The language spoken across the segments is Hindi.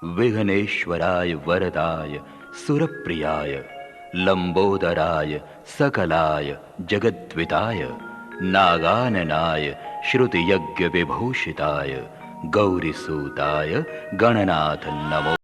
विघ्नेश्वराय वरदाय सुरप्रियाय लंबोदराय सकलाय जगद्विताय नागाननाय श्रुतियज्ञविभूषिताय गौरीसूताय गणनाथ नमो।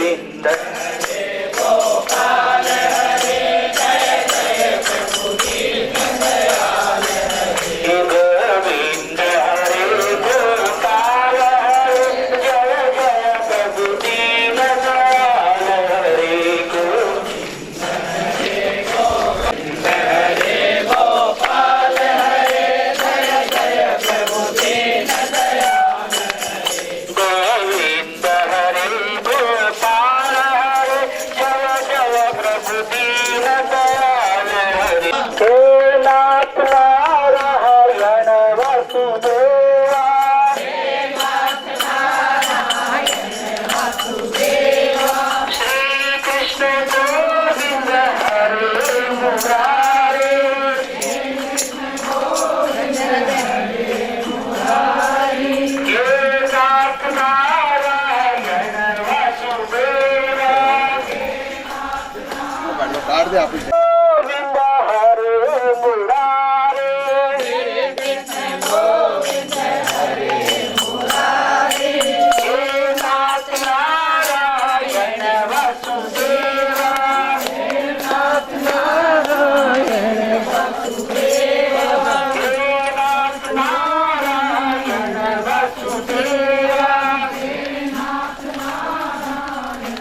गोविंद गोपाल हरे जय जय प्रभु दीन दयाल हरे गोविंद हरे गोपाल हरे जय जय प्रभु दीन दयाल हरे गोविंद हरे गोपाल हरे जय जय प्रभु दीन दयाल गोविंद हरे गोपाल हरे जय जय प्रभु दीन दयाल हरे हे नाथ नारायण वसुदेवा हे नाथ नारायण वसुदेवा श्री कृष्ण गोविंद हरे मुरारे हे नाथ नारायण वसुदेवा गोविंद हरे मुरारे गोविंद हरे मुरारे हे नाथ नारायण वसुदेवा हे नाथ नारायण वसुदेवा हे नाथ नारायण वसुदेवा हे नाथ नारायण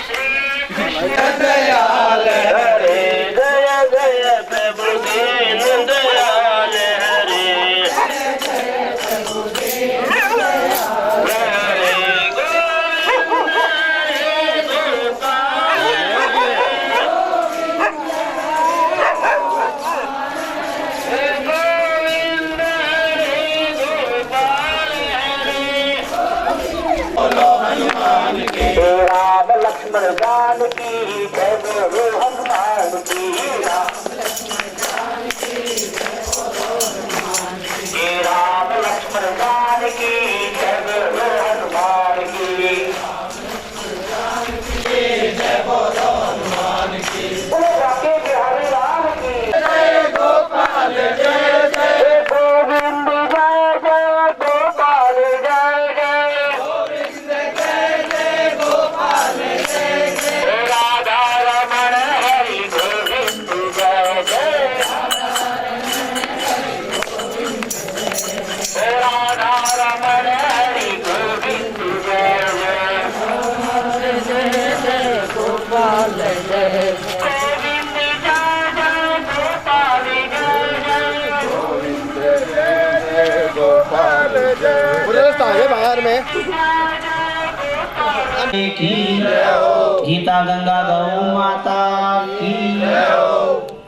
श्री कृष्ण दयाल हरे जय जय प्रभु दीन दयाल हरे हरे गोविंद हरे गोपाल हरे गोविंद हरे गोपाल हरे बोलो हनुमान के राम लक्ष्मण जान की जय बोलो हनुमान की राम लक्ष्मण जान की जय बोलो हनुमान की राम लक्ष्मण जान की जय बोलो हनुमान की जय बोलो हनुमान की बोलो राके बिहारी लाल की जय गोपाल जय जय गोविंद जय जय गोपाल जय जय गोविंद जय जय गोपाल जय जय राधा रमण हरि गोविंद जय जय राधा रमण हरि गोविंद जय जय जय जय गोपाल जय गोविंद जय जय गोपाल जय जय गोविंद जय जय गोपाल जय बाहर में की गीता गंगा गौ माता की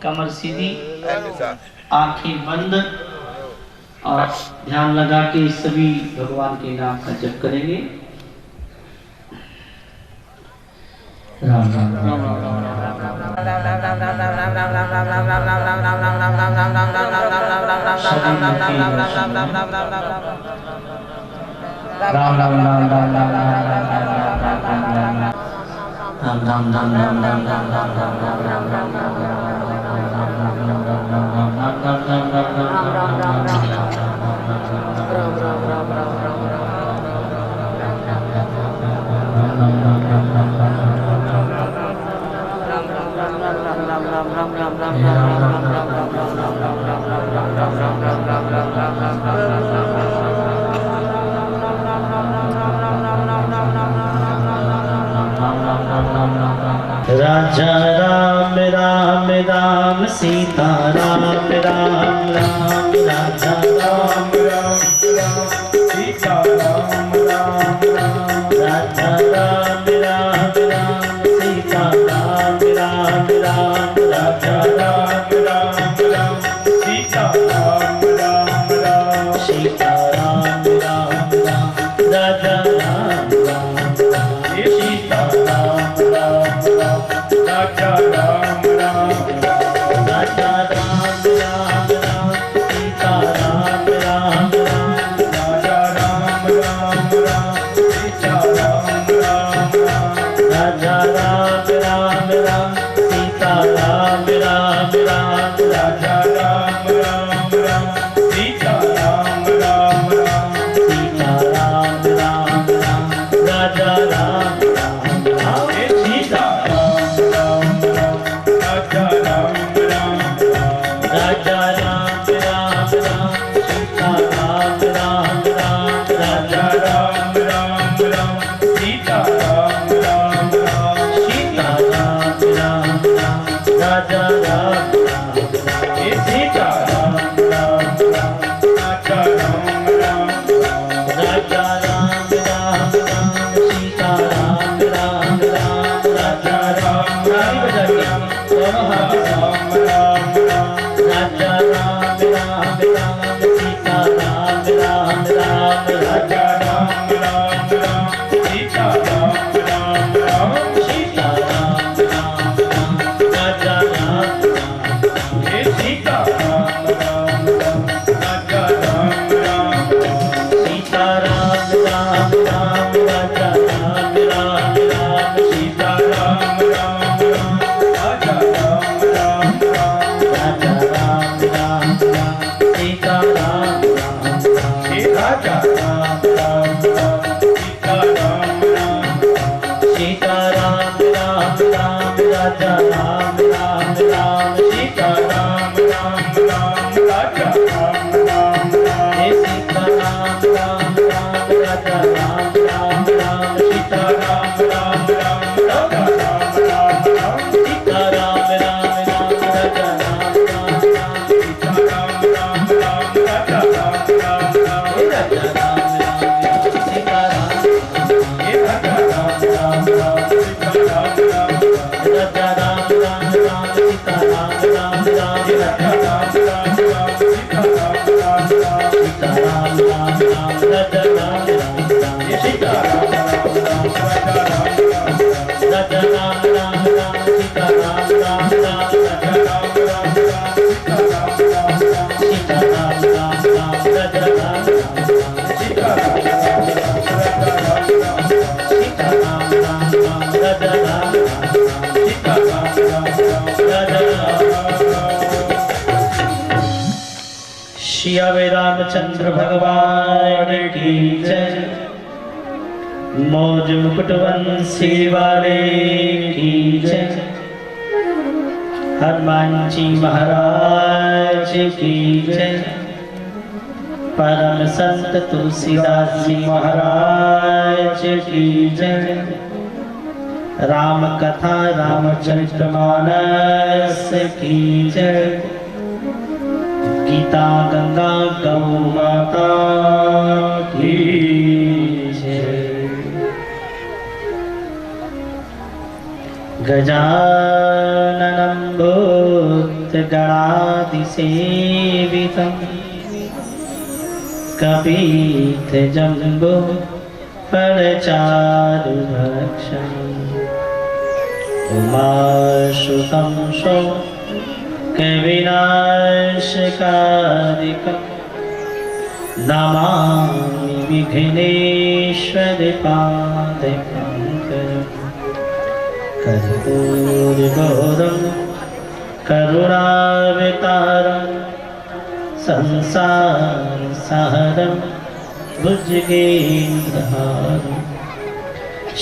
कमर सीधी आंखें बंद और ध्यान लगा के सभी भगवान के नाम का जप करेंगे। राम राम राम राजा राम राम राम सीता राम राम राम राजा राम राम राम सीता राम राम राम राजा राम राम राम सीता राम राम राम राजा राम राम राम सीता राम राम राम सीता राम राम राम राजा राम राम राम सीता राम राम राम राजा राम राम राजा राम राम राम सीता राम राम राम राजा राम राम राम सीता राम राम राम राजा राम राम राम सीता राम राम राम राजा राम राम राम सीता राम राम राम सीता राम राम राम राजा राम राम राजा राम राम राम सीता राम राम राम राजा राम राम राम राजा राम राम राम सीता राम राम राम राजा राम राम राम सीता राम राम सीता राम राम राम राजा राम राम राम सीता राम राम राम राजा राम राम राम सीता राम राम राम राजा राम राम राम सीता राम राम राम राजा राम राम राम सीता राम राम राम राजा राम राम राम सीता राम राम राम राजा राम राम राम राजा राम राम सीता राम राजा राम राम राम सीता राम राम राजा राम राम राम सीता राम राम राम राजा राम राम राम सीता राम राम राम सीता राम राम राम राजा राम राम राम सीता राम राम राम राजा राम राम राम राजा राम राम राम सीता राम राम राम राजा राम राम राम सीता राम राम राम सीता राम राम राम राजा राम राम राम सीता राम राम राम राजा राम राम राम सीता राम राम राम राजा राम राम राम सीता राम राम राम राजा राम श्री रामचंद्र भगवान की जय। मौज मुकुट वंशी वाले की जय। हनुमान जी महाराज की जय। परम संत तुलसीदास जी महाराज की जय। राम कथा रामचरितमानस की जय। गीता गंगा गौ माता की जय। गजाननं भूतगणाधिसेवितं कपीतजम्बो फलचारुभक्षम् उमासुतं शोकविनाशकारिकं नमामि विघ्नेश्वरपादपङ्कजम् कर्पूरगौरं करुणावतारं संसारसारं भुजगेन्द्रहारं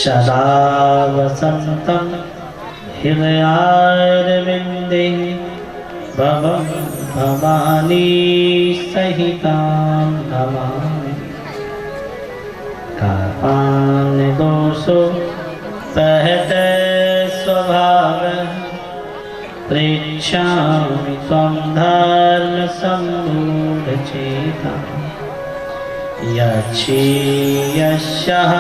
सदा वसन्तं हृदयारविन्दे भवं भवानी सहितां नमामि। कापान्यदोषो सहते स्वभाव प्रेक्षामि त्वं धर्मसम्मूढचेता यस्यः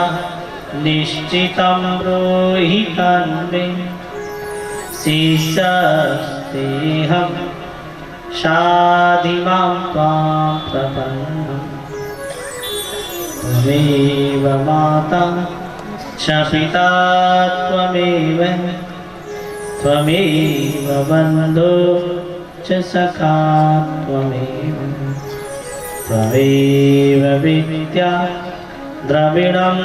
निश्चितं ब्रूहि तन्मे शिष्यस्तेऽहं शाधिमां त्वां प्रपन्नम्। त्वमेव माता च पिता त्वमेव त्वमेव बन्धो च सखा त्वमेव त्वमेव विद्या द्रविणं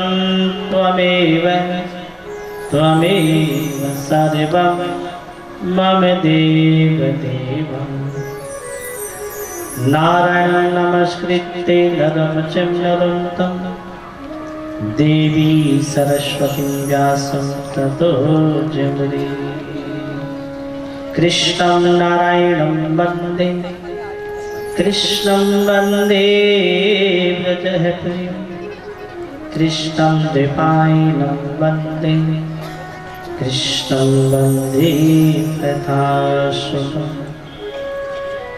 त्वमेव त्वमेव सर्वं मम देवदेवम्। नारायणं नमस्कृत्य नरं चैव नरोत्तमं देवी सरस्वतीं व्यासं ततो जयमुदीरये। कृष्णं नारायणं वन्दे कृष्णं वन्दे व्रजप्रियं कृष्णं द्वैपायनं वन्दे कृष्णं वन्दे तथास्वम्।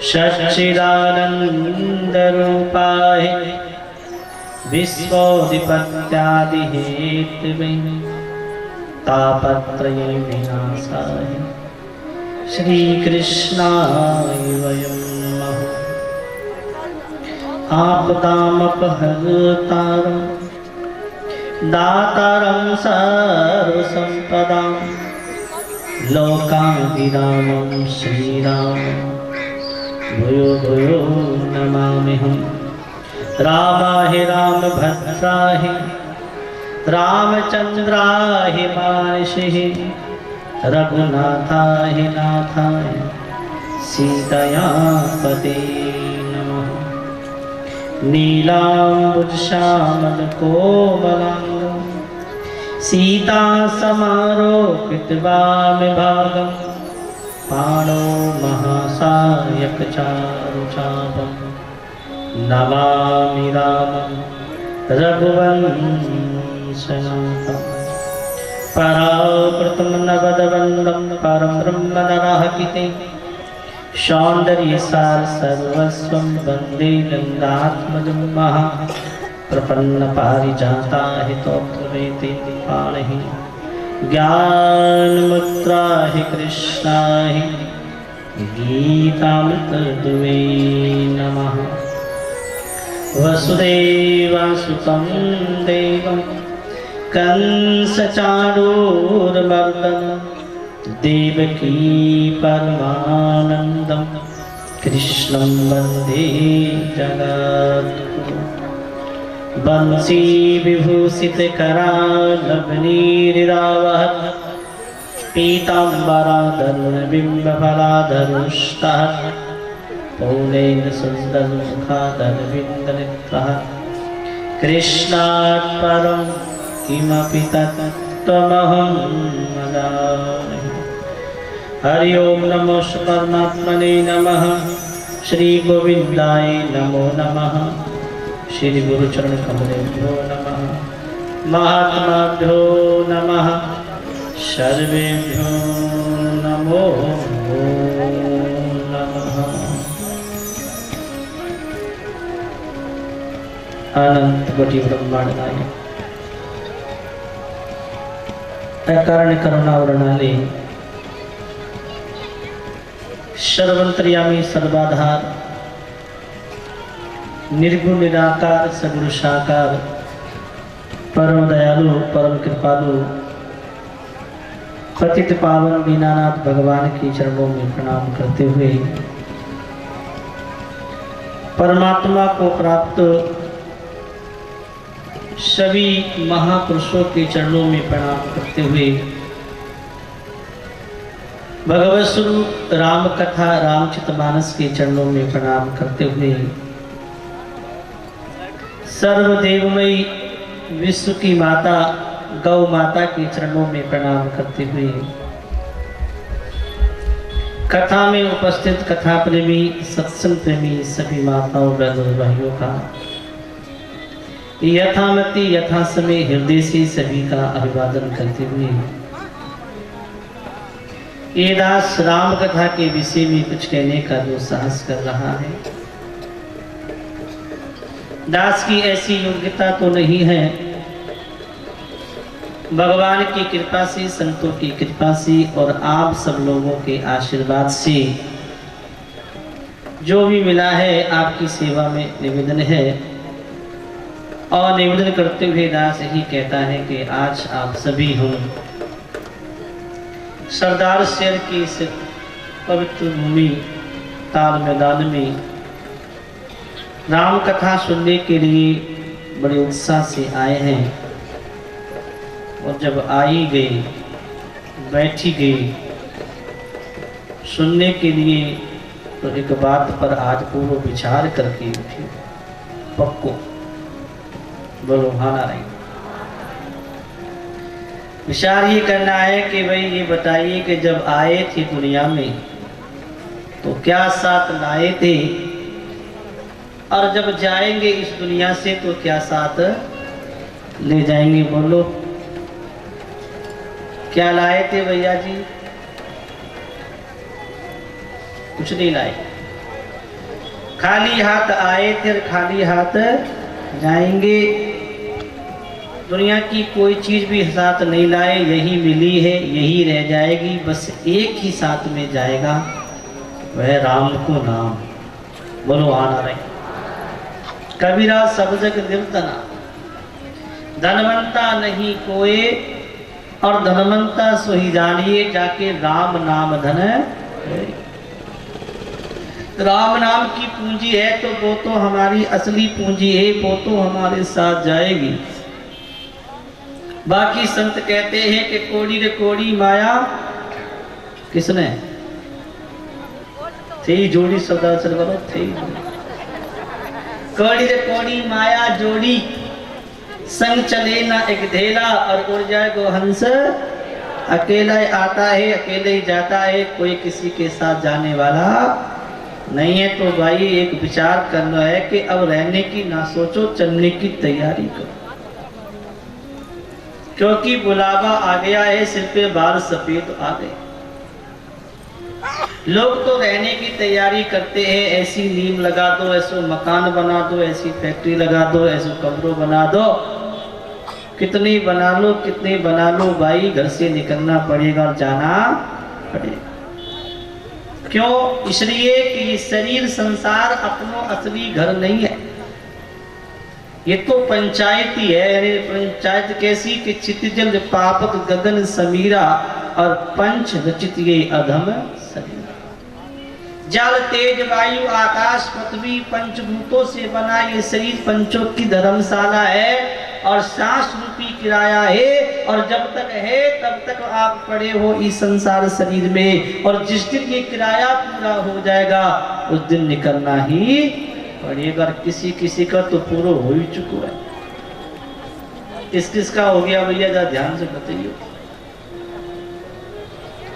सच्चिदानन्दरूपाय विश्वोत्पत्त्यादिहेतवे तापत्रय विनाशाय श्रीकृष्णाय वयं नमः। आपदामपहर्तारं दातारं सर्वसम्पदां लोकाभिरामं श्रीरामं भूयो भूयो नमाम्यहम्। रामाहि रामभद्राहि रामचन्द्राहि मानिषिः रघुनाथाहि नाथाय सीतया पते नमः। नीलाम्बुजश्यामलकोमलाङ्गं सीता समारोपितवामभागं पाणौ महासायकचारुचापं नमामि रामं रघुवंशनाथम्। पराकृतं नवदवन्दं परं ब्रह्म नराहकिते सौन्दर्यसार सर्वस्वं वन्दे नन्दात्मजं महा प्रपन्नपारिजाता हितोत्तमेति पाणिः ज्ञानमुद्राहि कृष्णाहि गीतामृतदुहे नमः। वसुदेवसुतं देवं कंसचाणूरमर्दनं देवकी परमानन्दं कृष्णं वन्दे जगद्गुरुं। बंसी विभूषितकरालवनीरिरावहत् पीताम्बराधरुणबिम्बफलाधरुष्टः पौलेन सुन्दरमुखादरविन्दनेत्रः कृष्णात् परं किमपि तत्त्वमहं न जाने। हरि ओम नमो परमात्मने नमः। श्री गोविंदाय नमो नमः। श्री गुरुचरण कमलेभ्यो नमः। महात्माभ्यो नमः। सर्वेभ्यो नमो नमः। अनंत कोटि ब्रह्मांड नायक अकारण करुणावरणाले सर्वंतर्यामी सर्वाधार निर्गुण निराकार सगुण साकार परम दयालु परम कृपालु पतित पावन दीनानाथ भगवान के चरणों में प्रणाम करते हुए परमात्मा को प्राप्त सभी महापुरुषों के चरणों में प्रणाम करते हुए भगवत स्वरूप राम कथा रामचरितमानस के चरणों में प्रणाम करते हुए सर्वदेवमयी विश्व की माता गौ माता के चरणों में प्रणाम करते हुए कथा में उपस्थित कथा प्रेमी सत्संग प्रेमी सभी माताओं बहनों भाइयों का यथामति यथा समय हृदय से सभी का अभिवादन करते हुए ये दास राम कथा के विषय में कुछ कहने का जो साहस कर रहा है। दास की ऐसी योग्यता तो नहीं है, भगवान की कृपा से संतों की कृपा से और आप सब लोगों के आशीर्वाद से जो भी मिला है आपकी सेवा में निवेदन है। और निवेदन करते हुए दास यही कहता है कि आज आप सभी हम सरदार शहर की इस पवित्र भूमि ताल मैदान में राम कथा सुनने के लिए बड़े उत्साह से आए हैं। और जब आई गई बैठी गई सुनने के लिए तो एक बात पर आज पूर्व विचार करके उठी। पक्को बोलो हाना नहीं। विचार ये करना है कि भाई ये बताइए कि जब आए थे दुनिया में तो क्या साथ लाए थे, और जब जाएंगे इस दुनिया से तो क्या साथ ले जाएंगे। बोलो क्या लाए थे भैया जी? कुछ नहीं लाए। खाली हाथ आए थे और खाली हाथ जाएंगे। दुनिया की कोई चीज भी साथ नहीं लाए, यही मिली है यही रह जाएगी। बस एक ही साथ में जाएगा, वह राम को नाम। बोलो आना रहे। कबीरा सब जग निर्धना, धनवंता नहीं कोई, और धनवंता सोही जानिए जाके राम नाम धन। राम नाम की पूंजी है तो वो तो हमारी असली पूंजी है, वो तो हमारे साथ जाएगी। बाकी संत कहते हैं कि कोड़ी रे कोड़ी माया किसने थी जोड़ी, सदाचर करो थी कोड़ी रे कोड़ी माया जोड़ी, संग चले ना एक ढेला और उड़ जाए गो हंस। अकेला ही आता है अकेले ही जाता है, कोई किसी के साथ जाने वाला नहीं है। तो भाई एक विचार करना है कि अब रहने की ना सोचो, चलने की तैयारी करो, क्योंकि बुलावा आ गया है, सिर पे बाल सफेद आ गए। लोग तो रहने की तैयारी करते हैं, ऐसी नींव लगा दो, ऐसो मकान बना दो, ऐसी फैक्ट्री लगा दो, ऐसो कमरों बना दो। कितनी बना लो कितनी बना लो भाई, घर से निकलना पड़ेगा और जाना पड़ेगा। क्यों? इसलिए कि ये शरीर संसार अपनो असली घर नहीं है, ये तो पंचायती है। पंचायत कैसी कि चितजल पापक गगन समीरा और पंच रचित ये अधम शरीर। जल तेज वायु आकाश पृथ्वी पंचभूतों से बना ये शरीर पंचों की धर्मशाला है और सांस रूपी किराया है। और जब तक है तब तक आप पड़े हो इस संसार शरीर में, और जिस दिन ये किराया पूरा हो जाएगा उस दिन निकलना ही पड़ेगा। किसी किसी का तो पूरा हो ही चुका है, किस किस का हो गया भैया? जरा ध्यान से बताइए।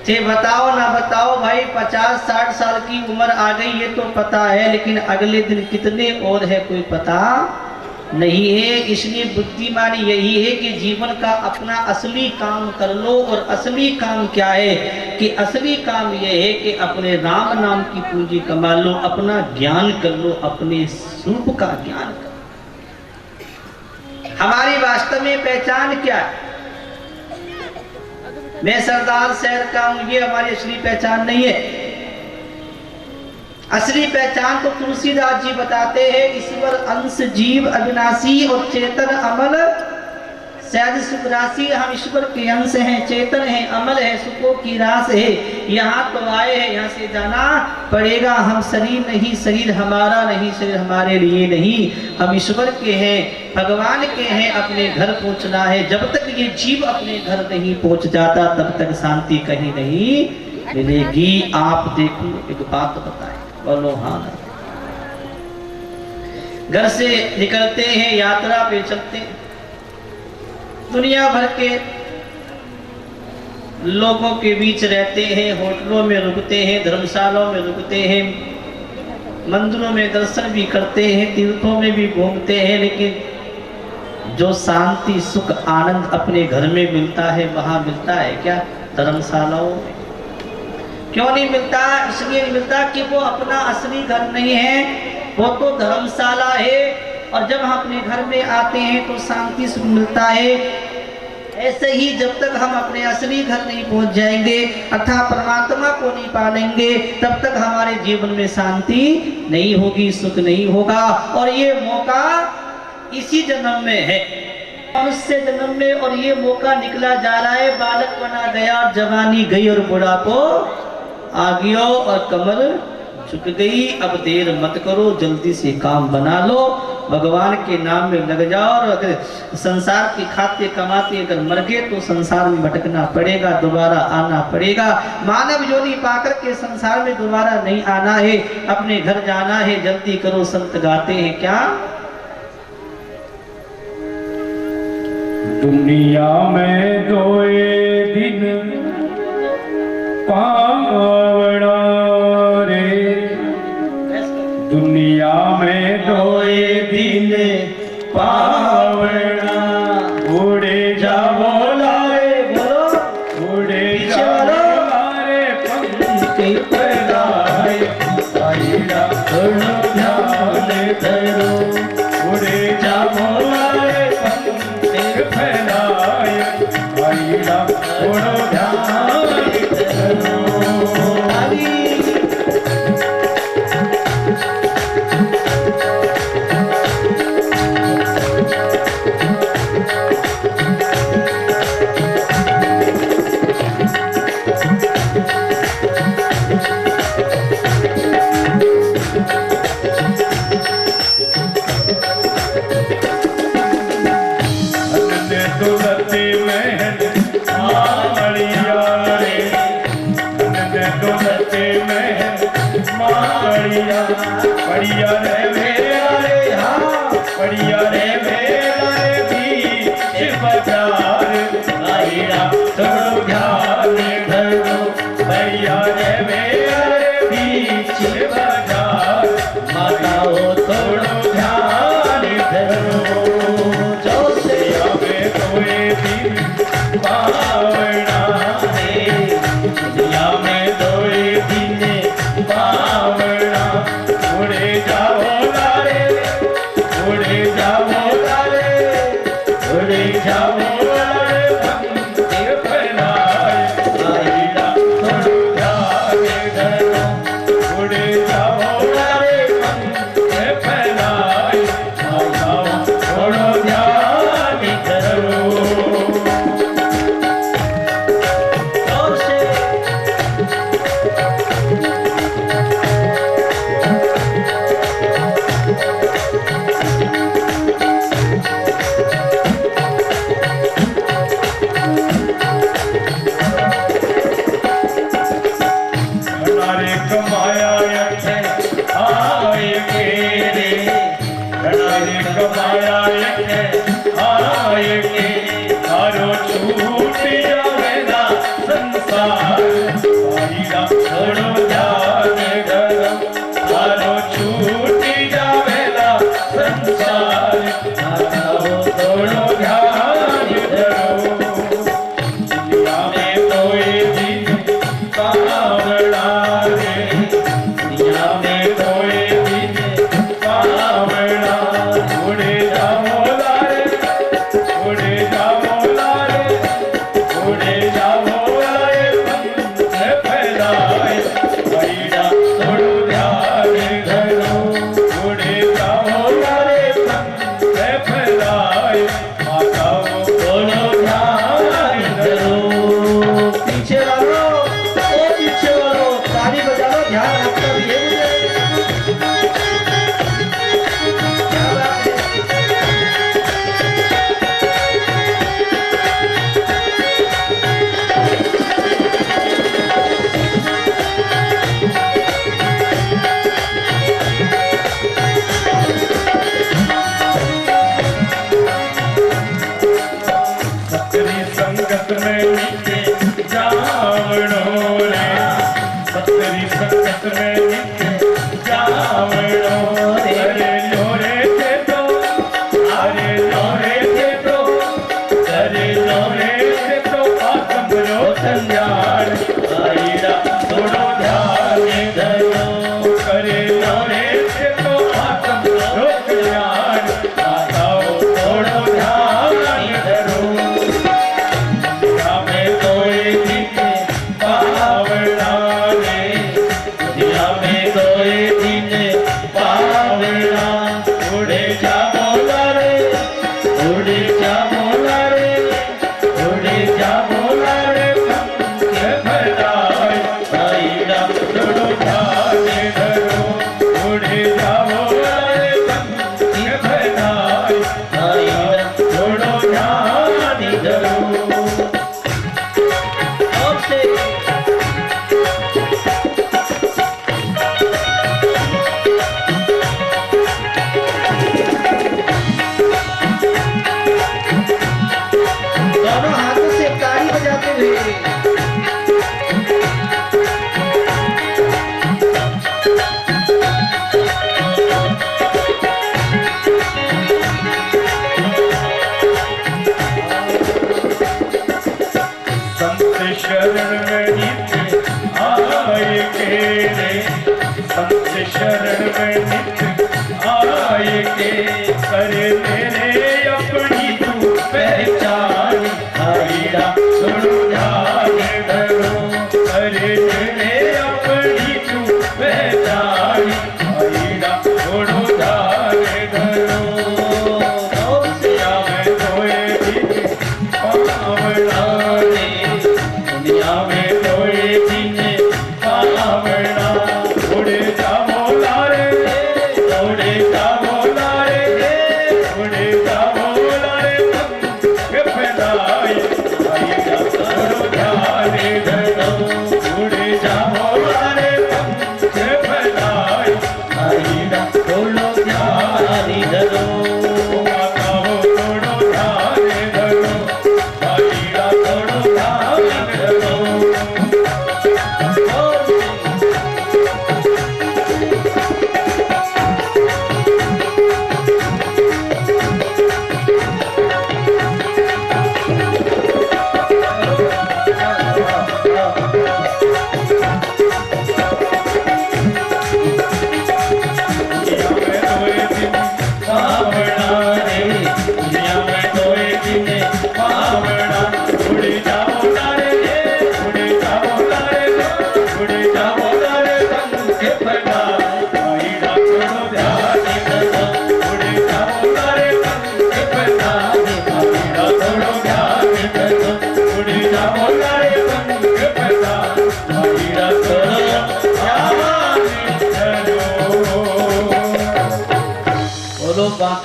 चे बताओ ना बताओ भाई, 50-60 साल की उम्र आ गई ये तो पता है, लेकिन अगले दिन कितने और है कोई पता नहीं है। इसलिए बुद्धिमानी यही है कि जीवन का अपना असली काम कर लो। और असली काम क्या है? कि असली काम यह है कि अपने राम नाम की पूंजी कमा लो, अपना ज्ञान कर लो, अपने स्वरूप का ज्ञान कर लो। हमारी वास्तव में पहचान क्या है? मैं सरदार शहर का हूं, ये हमारी असली पहचान नहीं है। असली पहचान तो तुलसीदास जी बताते हैं, ईश्वर अंश जीव अविनाशी और चेतन अमल सहज सुख राशि। हम ईश्वर के अंश हैं, चेतन हैं, अमल है, सुखों की रास है। यहाँ तो आए हैं, यहाँ से जाना पड़ेगा। हम शरीर नहीं, शरीर हमारा नहीं, शरीर हमारे लिए नहीं, हम ईश्वर के हैं, भगवान के हैं। अपने घर पहुंचना है। जब तक ये जीव अपने घर नहीं पहुंच जाता तब तक शांति कहीं नहीं मिलेगी। आप देखो एक बात बताएं, बोलो हाँ। घर से निकलते हैं, यात्रा पे चलते हैं, दुनिया भर के लोगों के बीच रहते हैं, होटलों में रुकते हैं, धर्मशालाओं में रुकते हैं, मंदिरों में दर्शन भी करते हैं, तीर्थों में भी घूमते हैं, लेकिन जो शांति सुख आनंद अपने घर में मिलता है वहां मिलता है क्या धर्मशालाओं में? क्यों नहीं मिलता? इसलिए नहीं मिलता कि वो अपना असली घर नहीं है, वो तो धर्मशाला है। और जब हम अपने घर में आते हैं तो शांति सुख मिलता है। ऐसे ही जब तक हम अपने असली घर नहीं पहुंच जाएंगे अर्थात परमात्मा को नहीं पालेंगे, तब तक हमारे जीवन में शांति नहीं होगी, सुख नहीं होगा। और ये मौका इसी जन्म में है, मनुष्य जन्म में, और ये मौका निकला जा रहा है। बालक बना गया, जवानी गई और बुढ़ापो आ गया और कमर झुक गई। अब देर मत करो, जल्दी से काम बना लो, भगवान के नाम में लग जाओ। और अगर संसार की खाते कमाते अगर मर गए तो संसार में भटकना पड़ेगा, दोबारा आना पड़ेगा। मानव योनि पाकर के संसार में दोबारा नहीं आना है, अपने घर जाना है। जल्दी करो, संत गाते हैं क्या? दुनिया में दोए दिन पावड़ा रे, दुनिया में दोए दिन पावड़ा, उड़े जाओ लारे बोलो, उड़े जाओ लारे पंख फैलाए, आईड़ा करो ध्यान करो, उड़े जाओ लारे पंख फैलाए, आईड़ा करो ध्यान करो। बाजार आईड़ा थोड़ो ध्यान धरो भैया रे मेरे बीच बाजार माताओ थोड़ो ध्यान धरो जो से आवे कोई दिन पावना रे दुनिया में दोए दिन पावना उड़े जाओ लारे उड़े जाओ लारे उड़े जाओ लारे पंखे फैलाए आईड़ा थोड़ो ध्यान धरो उड़े जाओ लारे पंखे फैलाए आईड़ा थोड़ो ध्यान धरो और से हमारे कमाया यखे आए के रे हमारे कमाया यखे आए के हारो छूट जावेगा संसार आईड़ा थोड़ो ध्यान धरो हारो छूट जावेगा संसार हारो थोड़ो ध्यान धरो दुनिया में कोई दिन पावड़ा रे दुनिया में कोई दिन पावड़ा उड़े जाओ लारे उड़े जाओ लारे उड़े जाओ लारे पंखे फैलाए आईड़ा थोड़ो ध्यान धरो उड़े जाओ लारे पंखे फैलाए माताओ थोड़ो ध्यान धरो पीछे वालों ओ पीछे वालों ताली बजा लो ध्यान रखकर ये मुझे क्या बात है सतरी संगत में नीचे जावड़ो रे सतरी संगत में नीचे जावड़ो अरे लोरे थे तो अरे लोरे थे तो अरे लोरे थे तो आत्म रो संज्ञान आईड़ा थोड़ो ध्यान धरो करे लोरे थे तो आत्म रो संज्ञान माताओ थोड़ो ध्यान धरो दुनिया में कोई दिन पावड़ा रे दुनिया में कोई दिन पावड़ा उड़े जाओ लारे उड़े जाओ लारे उड़े जाओ लारे पंखे फैलाए आईड़ा थोड़ो ध्यान धरो उड़े जाओ लारे पंखे फैलाए आईड़ा थोड़ो ध्यान धरो और से दोनों हाथों से ताली बजाते हुए संत शरण में नित्य आए के रे संत शरण में नित्य आए के करे मेरे अपनी तू पहचान आईड़ा थोड़ो ध्यान धरो करे मेरे अपनी तू पहचान आईड़ा थोड़ो ध्यान धरो दुनिया में कोई दिन पावड़ा रे दुनिया में कोई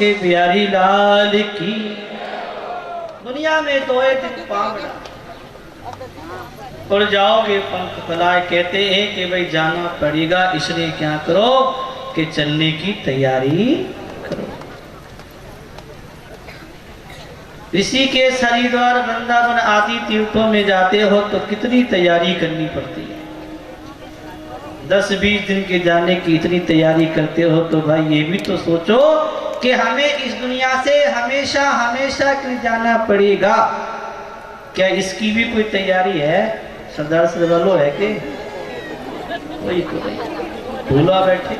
के बिहारी लाल की। दुनिया में तो एक दिन पाँव उड़ जाओगे पंख फैलाए, कहते हैं कि भाई जाना पड़ेगा, इसलिए क्या करो कि चलने की तैयारी करो। ऋषिकेश, हरिद्वार, वृंदावन आदि तीर्थों में जाते हो तो कितनी तैयारी करनी पड़ती है। 10-20 दिन के जाने की इतनी तैयारी करते हो तो भाई ये भी तो सोचो कि हमें इस दुनिया से हमेशा हमेशा के लिए जाना पड़ेगा। क्या इसकी भी कोई तैयारी है? सरदार सरवालो है कि कोई भूला बैठे।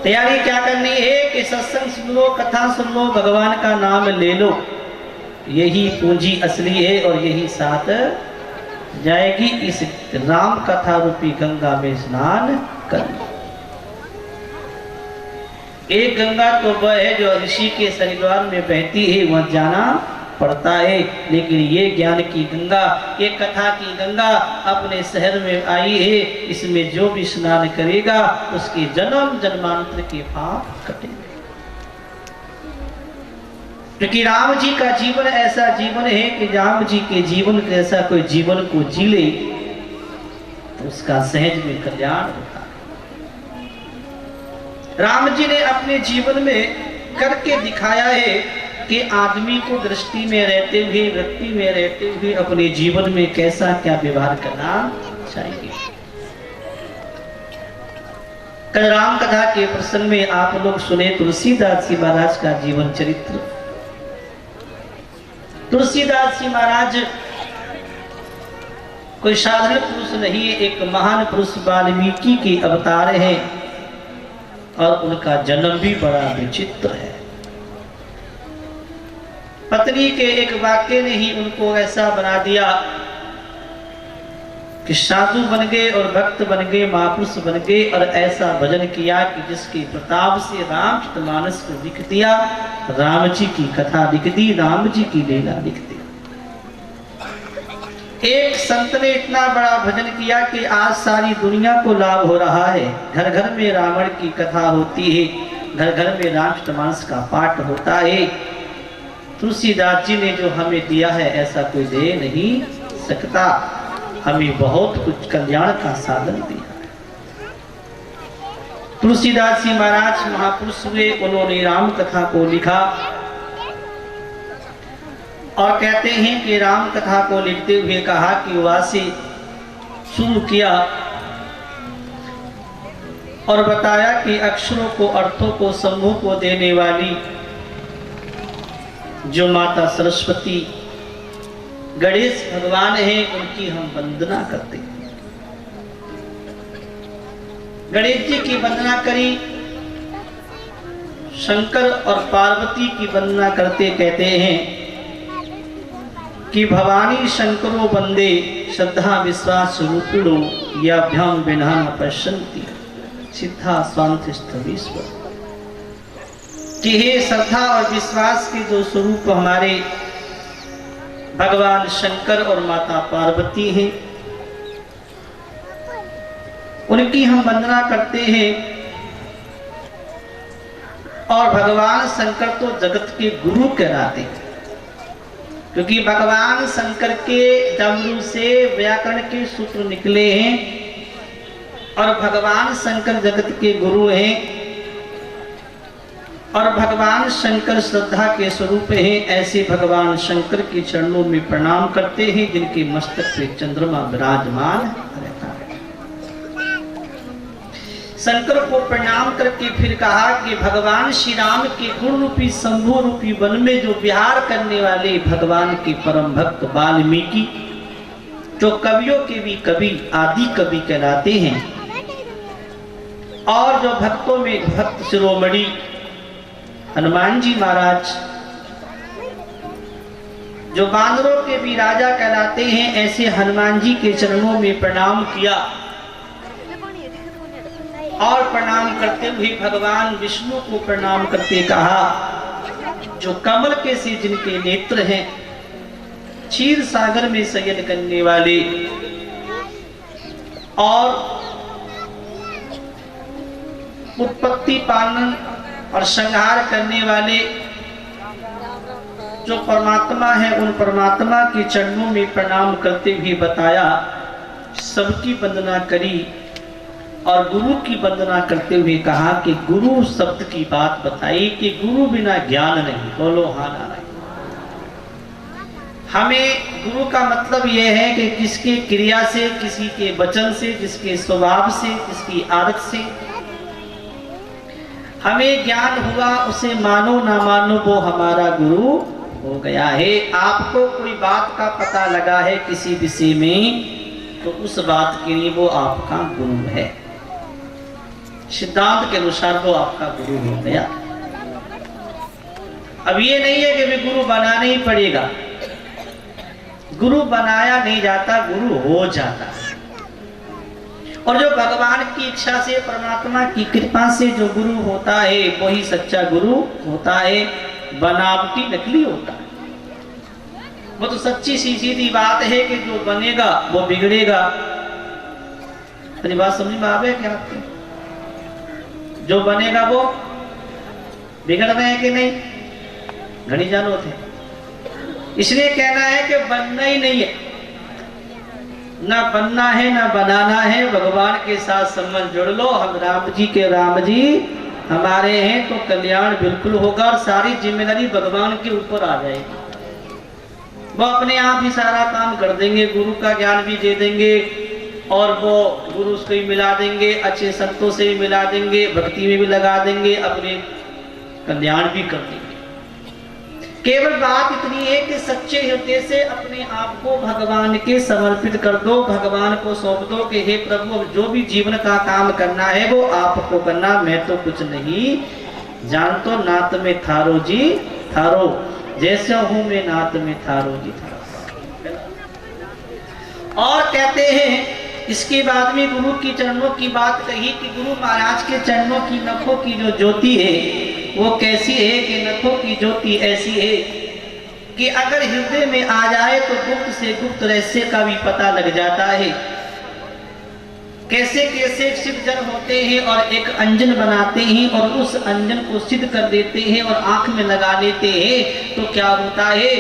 तैयारी क्या करनी है कि सत्संग सुन लो, कथा सुन लो, भगवान का नाम ले लो, यही पूंजी असली है और यही साथ जाएगी। इस राम कथा रूपी गंगा में स्नान कर। एक गंगा तो वह है जो ऋषि के हरिद्वार में बहती है, वहां जाना पड़ता है, लेकिन ये ज्ञान की गंगा, ये कथा की गंगा अपने शहर में आई है। इसमें जो भी स्नान करेगा उसके जन्म जन्मांतर के पाप कटेंगे। क्योंकि राम जी का जीवन ऐसा जीवन है कि राम जी के जीवन के ऐसा कोई जीवन को जी ले तो उसका सहज में कल्याण होता है। राम जी ने अपने जीवन में करके दिखाया है कि आदमी को दृष्टि में रहते हुए, व्यक्ति में रहते हुए अपने जीवन में कैसा क्या व्यवहार करना चाहिए। कल राम कथा के प्रसंग में आप लोग सुने तुलसीदास जी महाराज का जीवन चरित्र। तुलसीदास जी महाराज कोई साधारण पुरुष नहीं है, एक महान पुरुष वाल्मीकि के अवतार है और उनका जन्म भी बड़ा विचित्र है। पत्नी के एक वाक्य ने ही उनको ऐसा बना दिया कि साधु बन गए और भक्त बन गए, महापुरुष बन गए और ऐसा भजन किया कि जिसके प्रताप से रामचरितमानस को लिख दिया, राम जी की कथा लिख दी, राम जी की लीला लिख दी। एक संत ने इतना बड़ा भजन किया कि आज सारी दुनिया को लाभ हो रहा है। घर घर में रावण की कथा होती है, घर घर में रामचरितमानस का पाठ होता है। तुलसीदास जी ने जो हमें दिया है ऐसा कोई दे नहीं सकता। हमें बहुत कुछ कल्याण का साधन दिया है। तुलसीदास जी महाराज महापुरुष हुए, उन्होंने राम कथा को लिखा और कहते हैं कि राम कथा को लिखते हुए कहा कि वासी शुरू किया और बताया कि अक्षरों को, अर्थों को, समूह को देने वाली जो माता सरस्वती गणेश भगवान हैं, उनकी हम वंदना करते हैं। गणेश जी की वंदना करी, शंकर और पार्वती की वंदना करते कहते हैं कि भवानी शंकरो वंदे श्रद्धा विश्वास रूपिणो याभ्याम विना न पश्यन्ति सिद्धा स्वांतिष्ठवीश्वर। कि हे श्रद्धा और विश्वास के जो स्वरूप हमारे भगवान शंकर और माता पार्वती हैं, उनकी हम वंदना करते हैं। और भगवान शंकर तो जगत के गुरु कहलाते हैं, क्योंकि भगवान शंकर के डमरू से व्याकरण के सूत्र निकले हैं और भगवान शंकर जगत के गुरु हैं और भगवान शंकर श्रद्धा के स्वरूप हैं। ऐसे भगवान शंकर के चरणों में प्रणाम करते हैं जिनके मस्तक पे चंद्रमा विराजमान रहता है। शंकर को प्रणाम करके फिर कहा कि भगवान श्री राम के गुण रूपी शंभु रूपी वन में जो विहार करने वाले भगवान के परम भक्त वाल्मीकि, जो कवियों के भी कवि, आदि कवि कहलाते हैं, और जो भक्तों में भक्त शिरोमणि हनुमान जी महाराज, जो बांदरों के भी राजा कहलाते हैं, ऐसे हनुमान जी के चरणों में प्रणाम किया। और प्रणाम करते हुए भगवान विष्णु को प्रणाम करते कहा, जो कमल के से जिनके नेत्र हैं, क्षीर सागर में शयन करने वाले और उत्पत्ति पालन और संहार करने वाले जो परमात्मा है उन परमात्मा के चरणों में प्रणाम करते हुए बताया, सबकी वंदना करी और गुरु की वंदना करते हुए कहा कि गुरु शब्द की बात बताई कि गुरु बिना ज्ञान नहीं। बोलो हाँ नारायण। हमें गुरु का मतलब यह है कि किसके क्रिया से, किसी के वचन से, जिसके स्वभाव से, जिसकी आदत से हमें ज्ञान हुआ, उसे मानो ना मानो वो हमारा गुरु हो गया है। आपको कोई बात का पता लगा है किसी विषय में, तो उस बात के लिए वो आपका गुरु है। सिद्धांत के अनुसार वो आपका गुरु हो गया। अब ये नहीं है कि भी गुरु बनाना ही पड़ेगा। गुरु बनाया नहीं जाता, गुरु हो जाता है। और जो भगवान की इच्छा से, परमात्मा की कृपा से जो गुरु होता है वही सच्चा गुरु होता है, बनावटी नकली होता है। वो तो सच्ची सीधी बात है कि जो बनेगा वो बिगड़ेगा। बात समझ में आवे क्या आपके? जो बनेगा वो बिगड़ रहे हैं कि नहीं, घड़ी जानो थे। इसलिए कहना है कि बनना ही नहीं है, ना बनना है ना बनाना है। भगवान के साथ संबंध जोड़ लो। हम राम जी के राम जी हमारे हैं तो कल्याण बिल्कुल होगा और सारी जिम्मेदारी भगवान के ऊपर आ जाएगी। वो अपने आप ही सारा काम कर देंगे, गुरु का ज्ञान भी दे देंगे और वो गुरु से ही मिला देंगे, अच्छे संतों से भी मिला देंगे, भक्ति में भी लगा देंगे, अपने कल्याण भी कर देंगे। केवल बात इतनी है कि सच्चे हृदय से अपने आप को भगवान के समर्पित कर दो, भगवान को सौंप दो कि हे प्रभु, जो भी जीवन का काम करना है वो आपको करना, मैं तो कुछ नहीं जानतो, नात में थारो जी थारो, जैसे हूं मैं नात में थारो जी थारो। और कहते हैं इसके बाद में गुरु की चरणों की बात कही कि गुरु महाराज के चरणों की नखों की जो ज्योति है वो कैसी है कि नखों की ज्योति ऐसी है कि अगर हृदय में आ जाए तो गुप्त से गुप्त रहस्य का भी पता लग जाता है। कैसे कैसे सिद्ध जन होते हैं और एक अंजन बनाते हैं और उस अंजन को सिद्ध कर देते हैं और आंख में लगा लेते हैं, तो क्या होता है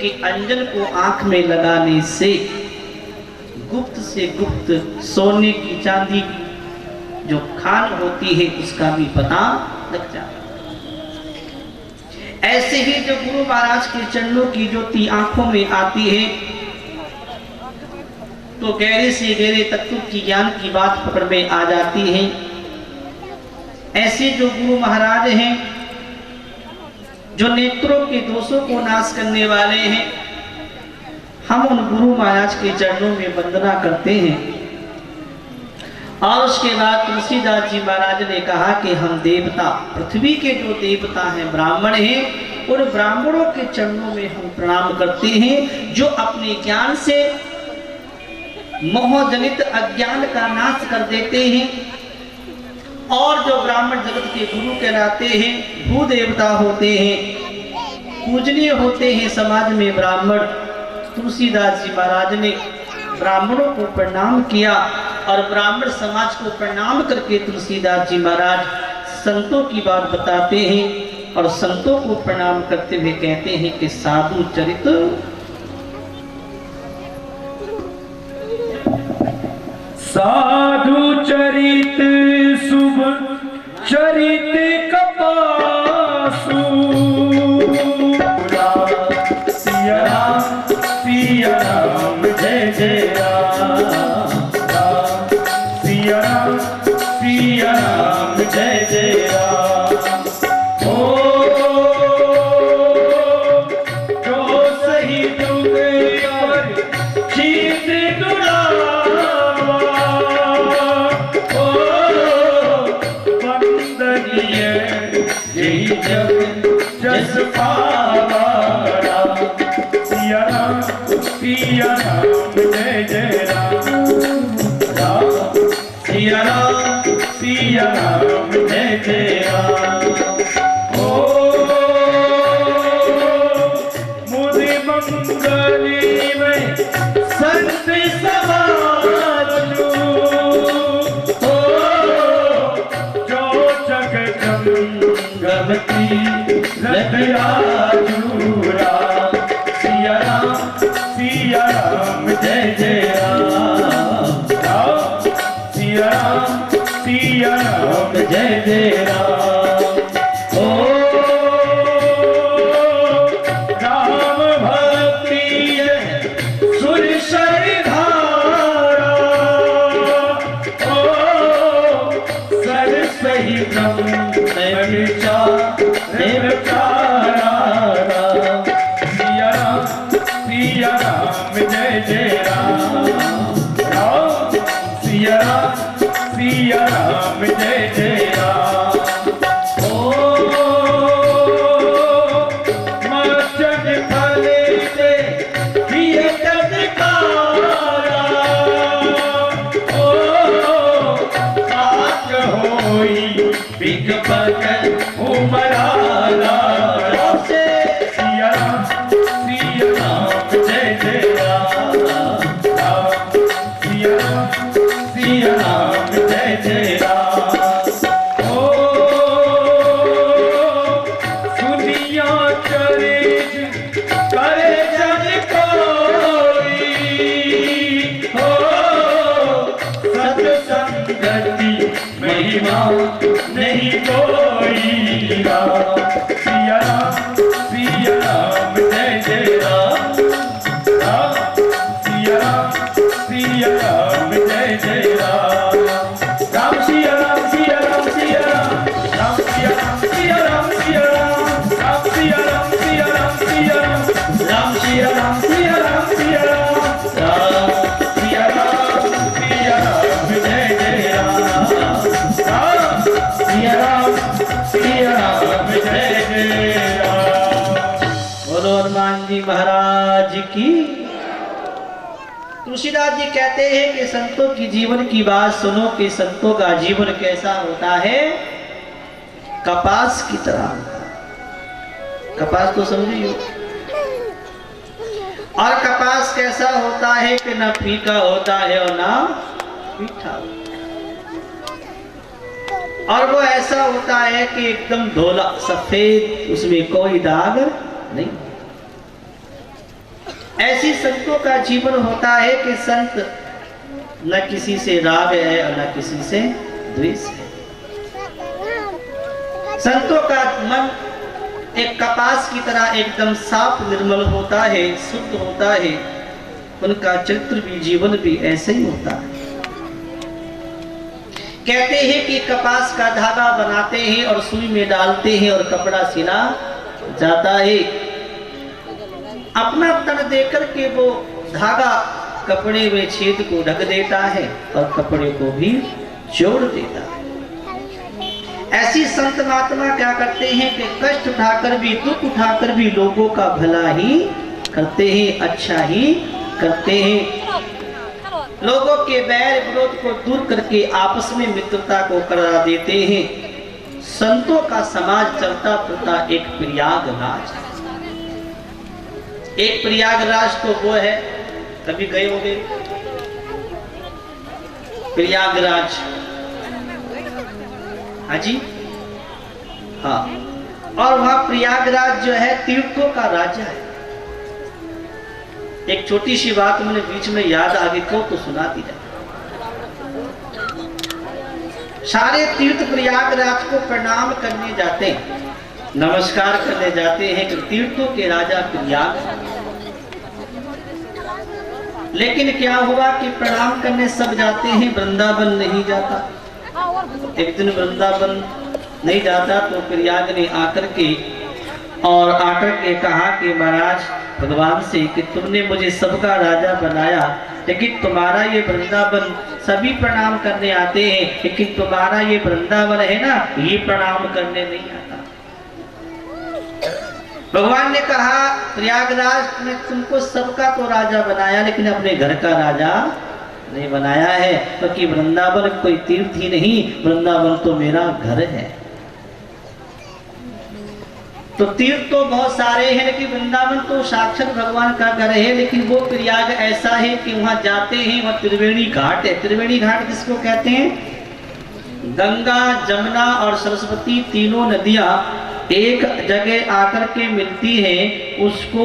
कि अंजन को आंख में लगाने से गुप्त से गुप्त सोने की चांदी की जो खान होती है उसका भी पता लग जाता है। ऐसे ही जो गुरु महाराज के चरणों की ज्योति आंखों में आती है तो गहरे से गहरे तत्व की ज्ञान की बात पकड़ में आ जाती है। ऐसे जो गुरु महाराज हैं जो नेत्रों के दोषों को नाश करने वाले हैं, हम उन गुरु महाराज के चरणों में वंदना करते हैं। और उसके बाद तुलसीदास जी महाराज ने कहा कि हम देवता, पृथ्वी के जो देवता हैं ब्राह्मण हैं, उन ब्राह्मणों के चरणों में हम प्रणाम करते हैं जो अपने ज्ञान से मोहजनित अज्ञान का नाश कर देते हैं और जो ब्राह्मण जगत के गुरु कहलाते हैं, भू देवता होते हैं, पूजनीय होते हैं समाज में ब्राह्मण। तुलसीदास जी महाराज ने ब्राह्मणों को प्रणाम किया और ब्राह्मण समाज को प्रणाम करके तुलसीदास जी महाराज संतों की बात बताते हैं और संतों को प्रणाम करते हुए कहते हैं कि साधु चरित साधु चरित शुभ चरित कपासु, सिया राम सिया राम जय जय राम, सिया राम जय जय राम। ओ जो सही जुग पर क्षित्र दुरावा, ओ वंदनीय जय जग जस पावा, सिया राम जय जय राम, सिया राम जय जय राम। ओ मुझे मंगली में संत समाज, ओ जो जग जंगल सिया राम जय जय राम राम सिया राम जय जय राम ओ मचन फले से किए चटकारा ओ साच होई बिग बगल उमराला सिया राम जय जय राम राम सिया राम जय जय राम ओ सुनिया चरित करे जन कोई हो सत संगति महिमा नहीं कोई राम सिया राम जय जय राम राम सिया राम जय जय राम राम सिया राम सिया राम सिया राम राम सिया राम सिया राम सिया राम राम सिया राम सिया राम सिया राम सिया राम सिया राम सिया राम जय जय राम राम सिया राम जय जय राम। बोलो हनुमान जी महाराज की। तुलसीदास जी कहते हैं कि संतों की जीवन की बात सुनो कि संतों का जीवन कैसा होता है, कपास की तरह। कपास तो समझिए, और कपास कैसा होता है कि ना फीका होता है और ना मीठा, और वो ऐसा होता है कि एकदम धोला सफेद, उसमें कोई दाग नहीं। ऐसी संतों का जीवन होता है कि संत न किसी से राग है और न किसी से द्वेष है। संतों का मन एक कपास की तरह एकदम साफ निर्मल होता है, शुद्ध होता है। उनका चरित्र भी, जीवन भी ऐसे ही होता है। कहते हैं कि कपास का धागा बनाते हैं और सुई में डालते हैं और कपड़ा सिला जाता है। अपना तन देकर के वो धागा कपड़े में छेद को ढक देता है और कपड़े को भी जोड़ देता है। ऐसी संत महात्मा क्या करते हैं कि कष्ट उठाकर भी, दुख उठाकर भी लोगों का भला ही करते हैं, अच्छा ही करते हैं। लोगों के बैर विरोध को दूर करके आपस में मित्रता को करा देते हैं। संतों का समाज चलता फिरता एक प्रयागराज। एक प्रयागराज तो वो है, कभी गए होंगे प्रयागराज? हाँ जी, हाँ। और वहां प्रयागराज जो है तीर्थों का राजा है। एक छोटी सी बात मैंने बीच में याद आ गई तो सुना दी जाए। सारे तीर्थ प्रयागराज को प्रणाम करने जाते हैं, नमस्कार करने जाते हैं कि तीर्थों के राजा प्रयाग। लेकिन क्या हुआ कि प्रणाम करने सब जाते हैं, वृंदावन नहीं जाता। एक दिन वृंदावन नहीं जाता तो प्रयाग ने आकर के कहा कि महाराज भगवान से कि तुमने मुझे सबका राजा बनाया, लेकिन तुम्हारा ये वृंदावन सभी प्रणाम करने आते हैं, लेकिन तुम्हारा ये वृंदावन है ना, ये प्रणाम करने नहीं आता। भगवान ने कहा प्रयागराज ने तुमको सबका तो राजा बनाया, लेकिन अपने घर का राजा नहीं बनाया है, क्योंकि वृंदावन कोई तीर्थ ही नहीं, वृंदावन तो मेरा घर है। तो तीर्थ तो बहुत सारे हैं, लेकिन वृंदावन तो साक्षात भगवान का घर है। लेकिन वो प्रयाग ऐसा है कि वहां जाते हैं, वहां त्रिवेणी घाट है। त्रिवेणी घाट किसको कहते हैं? गंगा, जमुना और सरस्वती तीनों नदियां एक जगह आकर के मिलती हैं, उसको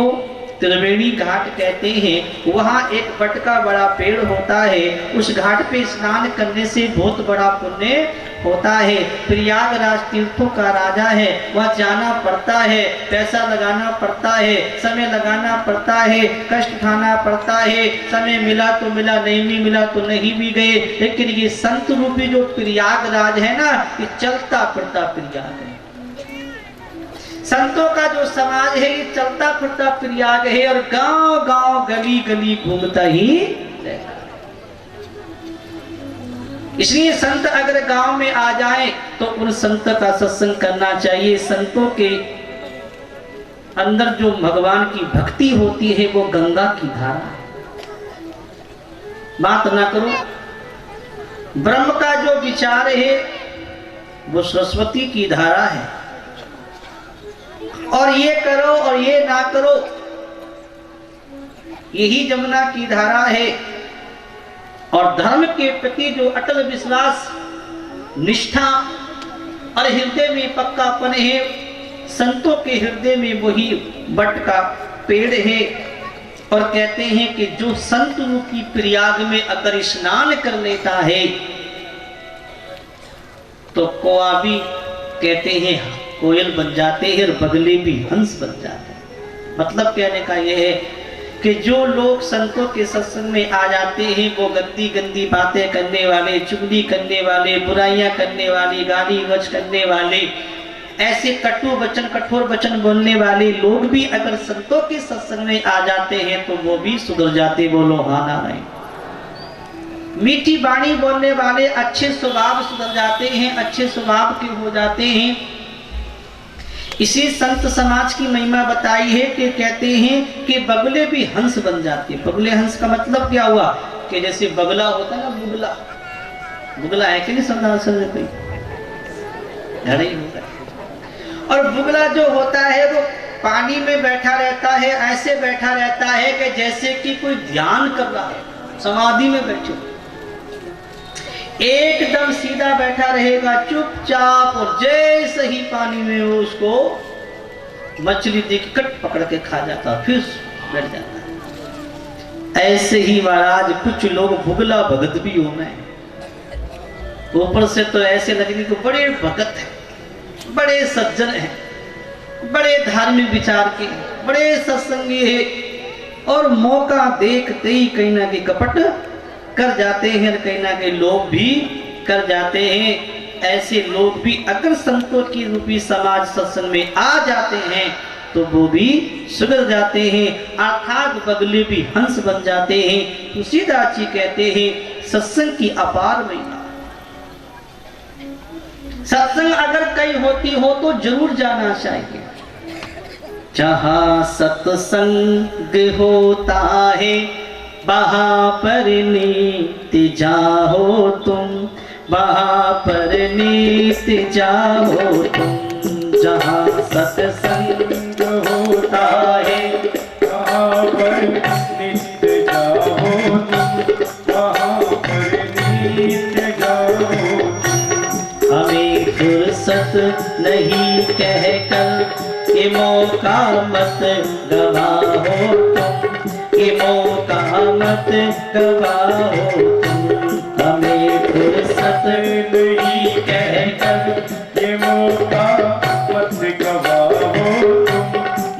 त्रिवेणी घाट कहते हैं। वहाँ एक बट का बड़ा पेड़ होता है, उस घाट पे स्नान करने से बहुत बड़ा पुण्य होता है। प्रयागराज तीर्थों का राजा है, वह जाना पड़ता है, पैसा लगाना पड़ता है, समय लगाना पड़ता है, कष्ट उठाना पड़ता है। समय मिला तो मिला, नहीं मिला तो नहीं भी गए। लेकिन ये संत रूपी जो प्रयागराज है ना, ये चलता फिरता प्रयाग है। संतों का जो समाज है ये चलता फिरता प्रयाग है और गांव गांव गली गली घूमता ही रहता है। इसलिए संत अगर गांव में आ जाए तो उन संत का सत्संग करना चाहिए। संतों के अंदर जो भगवान की भक्ति होती है वो गंगा की धारा है। बात ना करो, ब्रह्म का जो विचार है वो सरस्वती की धारा है। और ये करो और ये ना करो, यही जमुना की धारा है। और धर्म के प्रति जो अटल विश्वास, निष्ठा और हृदय में पक्कापन है, संतों के हृदय में वही बट का पेड़ है। और कहते हैं कि जो संत रूपी प्रयाग में अगर स्नान कर लेता है तो कोआ भी कहते हैं कोयल बन जाते हैं और बगले भी हंस बन जाते हैं। मतलब कहने का यह है कि जो लोग संतों के सत्संग में आ जाते हैं वो गंदी गंदी बातें करने वाले, चुगली करने वाले, बुराइयां करने वाले, गाली गलौज करने वाले, ऐसे कटु वचन, कठोर वचन बोलने वाले लोग भी अगर संतों के सत्संग में आ जाते हैं तो वो भी सुधर जाते। बोलो हाँ नारायण। मीठी वाणी बोलने वाले अच्छे स्वभाव सुधर जाते हैं, अच्छे स्वभाव के हो जाते हैं। इसी संत समाज की महिमा बताई है कि कहते हैं कि बगले भी हंस बन जाते हैं। बगले हंस का मतलब क्या हुआ कि जैसे बगला होता है ना, बुगला, बुगला है कि नहीं समझा कोई घर ही होगा। और बुगला जो होता है वो पानी में बैठा रहता है, ऐसे बैठा रहता है कि जैसे कि कोई ध्यान कर रहा है, समाधि में बैठे, एकदम सीधा बैठा रहेगा चुपचाप। और जैसे ही पानी में वो उसको मछली देख कट पकड़ के खा जाता, फिर बैठ जाता है। ऐसे ही महाराज कुछ लोग बुगला भगत भी हो गए। ऊपर से तो ऐसे लगने को बड़े भगत हैं, बड़े सज्जन हैं, बड़े धार्मिक विचार के, बड़े सत्संगी है। और मौका देखते ही कहीं ना कहीं कपट कर जाते हैं और कहीं ना कहीं लोग भी कर जाते हैं। ऐसे लोग भी अगर संतों की रूपी समाज सत्संग में आ जाते हैं तो वो भी सुधर जाते हैं, अर्थात बगले भी हंस बन जाते हैं। तुलसीदास जी कहते हैं सत्संग की अपार महिमा। सत्संग अगर कहीं होती हो तो जरूर जाना चाहिए। जहाँ सत्संग होता है वहाँ पर नित्य जाओ तुम, वहाँ पर नित्य जाओ तुम। जहाँ सत्संग होता है वहाँ पर नित्य जाओ तुम, वहाँ पर नित्य जाओ तुम। हमें फुर्सत नहीं कहकर ये मौका मत गवाओ तुम, ये मौका मत गवाओ तुम। हमें फुर्सत नहीं कहकर ये मौका मत गवाओ तुम,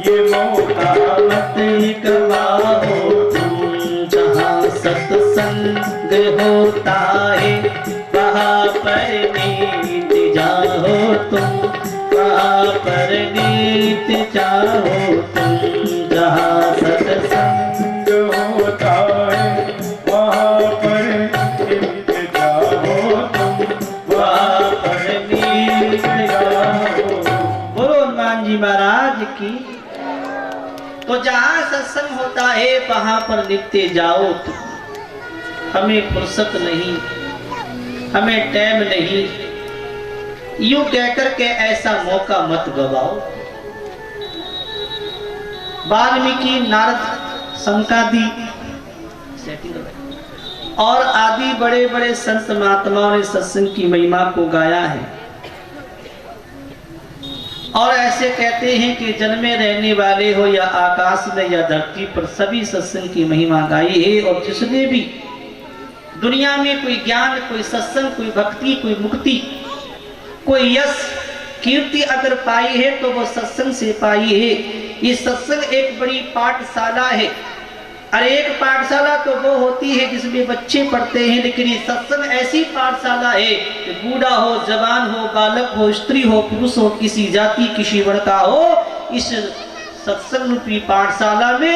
ये मौका मत गवाओ तुम। जहाँ सत्संग होता है वहाँ पर नित्य जाओ तुम, वहाँ पर नित्य जाओ तुम। जहाँ सत्संग होता है वहाँ पर नित्य जाओ तुम, वहाँ पर नित्य जाओ। बोलो हनुमान जी महाराज की। तो जहाँ सत्संग होता है वहाँ पर नित्य जाओ तुम। हमें फुर्सत नहीं, हमें टाइम नहीं, यूं कहकर के ऐसा मौका मत गवाओ। वाल्मीकि, नारद, संकादी और आदि बड़े बड़े संत महात्माओं ने सत्संग की महिमा को गाया है। और ऐसे कहते हैं कि जन्मे रहने वाले हो या आकाश में या धरती पर सभी सत्संग की महिमा गाई है। और जिसने भी दुनिया में कोई ज्ञान, कोई सत्संग, कोई भक्ति, कोई मुक्ति, कोई यश, कीर्ति अगर पाई है तो वो सत्संग से पाई है। ये सत्संग एक बड़ी पाठशाला है। अरे एक पाठशाला तो वो होती है जिसमें बच्चे पढ़ते हैं, लेकिन ये सत्संग ऐसी पाठशाला है कि बूढ़ा हो, जवान हो, बालक हो, स्त्री हो, पुरुष हो, किसी जाति किसी वर्ण का हो, इस सत्संग रूपी पाठशाला में